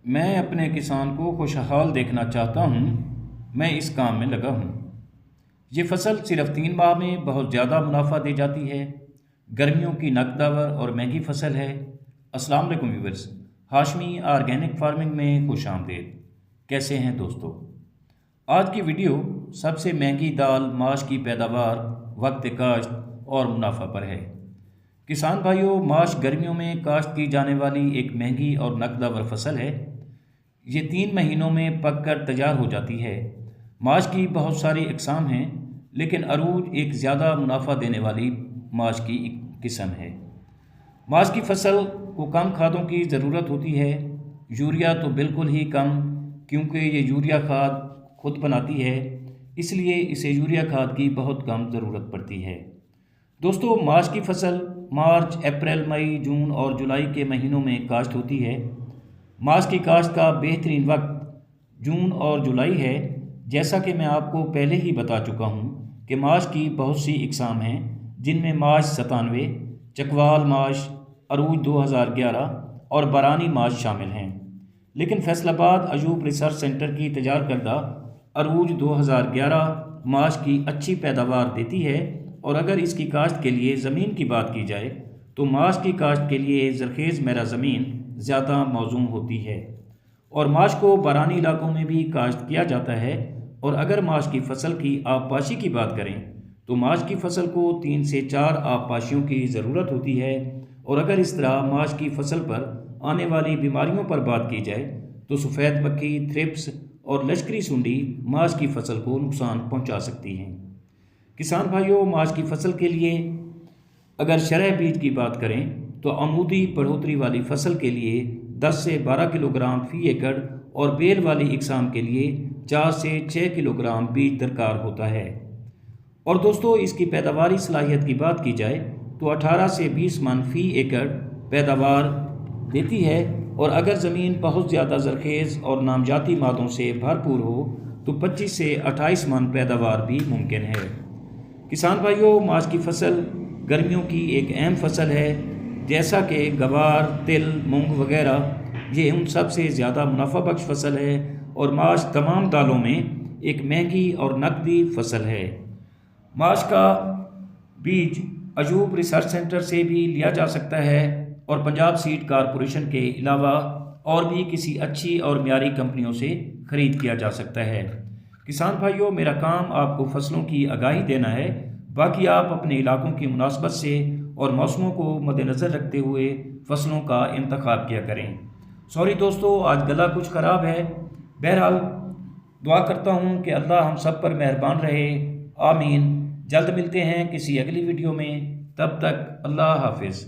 मैं अपने किसान को खुशहाल देखना चाहता हूँ। मैं इस काम में लगा हूँ। ये फसल सिर्फ 3 माह में बहुत ज़्यादा मुनाफा दे जाती है। गर्मियों की नकदावर और महंगी फसल है। अस्सलाम वालेकुम व्यूअर्स, हाशमी ऑर्गेनिक फार्मिंग में खुश आमदीद। कैसे हैं दोस्तों? आज की वीडियो सबसे महंगी दाल माश की पैदावार, वक्त काश्त और मुनाफा पर है। किसान भाइयों, माश गर्मियों में काश्त की जाने वाली एक महंगी और नकदावर फसल है। ये 3 महीनों में पककर तैयार हो जाती है। माश की बहुत सारी अक़साम हैं, लेकिन अरूज एक ज़्यादा मुनाफा देने वाली माश की एक किस्म है। माश की फसल को कम खादों की ज़रूरत होती है। यूरिया तो बिल्कुल ही कम, क्योंकि ये यूरिया खाद खुद बनाती है, इसलिए इसे यूरिया खाद की बहुत कम ज़रूरत पड़ती है। दोस्तों, माश की फसल मार्च, अप्रैल, मई, जून और जुलाई के महीनों में काश्त होती है। माश की काश्त का बेहतरीन वक्त जून और जुलाई है। जैसा कि मैं आपको पहले ही बता चुका हूँ कि माश की बहुत सी इकसाम हैं, जिनमें माश 97, चकवाल माश, अरूज 2011 और बरानी माश शामिल हैं। लेकिन फैसलाबाद अयूब रिसर्च सेंटर की तैयार करदा अरूज 2011 माश की अच्छी पैदावार देती है। और अगर इसकी काश्त के लिए ज़मीन की बात की जाए तो माश की काश्त के लिए ज़रखेज़ मैरा ज़मीन ज़्यादा मौजूद होती है। और माश को बारानी इलाकों में भी काश्त किया जाता है। और अगर माश की फसल की आबपाशी की बात करें तो माश की फसल को 3 से 4 आबपाशियों की ज़रूरत होती है। और अगर इस तरह माश की फसल पर आने वाली बीमारियों पर बात की जाए तो सफ़ेद मक्खी, थ्रिप्स और लश्करी सुंडी माश की फसल को नुकसान पहुंचा सकती हैं। किसान भाइयों, माश की फसल के लिए अगर शरह बीज की बात करें तो आमूदी बढ़ोतरी वाली फसल के लिए 10 से 12 किलोग्राम फ़ी एकड़ और बेल वाली इकसाम के लिए 4 से 6 किलोग्राम बीज दरकार होता है। और दोस्तों, इसकी पैदावारी सलाहियत की बात की जाए तो 18 से 20 मन फ़ी एकड़ पैदावार देती है। और अगर ज़मीन बहुत ज़्यादा ज़रखेज़ और नामजाती मादों से भरपूर हो तो 25 से 28 मन पैदावार भी मुमकिन है। किसान भाइयों, माश की फसल गर्मियों की एक अहम फसल है। जैसा कि गवार, तिल, मूंग वगैरह, ये उन सब से ज़्यादा मुनाफा बख्श फसल है। और माश तमाम दालों में एक महंगी और नकदी फसल है। माश का बीज अयूब रिसर्च सेंटर से भी लिया जा सकता है और पंजाब सीड कारपोरेशन के अलावा और भी किसी अच्छी और म्यारी कंपनियों से ख़रीद किया जा सकता है। किसान भाइयों, मेरा काम आपको फसलों की आगाही देना है। बाकी आप अपने इलाकों की मुनासबत से और मौसमों को मद्देनज़र रखते हुए फसलों का इंतखाब किया करें। सॉरी दोस्तों, आज गला कुछ ख़राब है। बहरहाल दुआ करता हूँ कि अल्लाह हम सब पर मेहरबान रहे। आमीन। जल्द मिलते हैं किसी अगली वीडियो में। तब तक अल्लाह हाफिज़।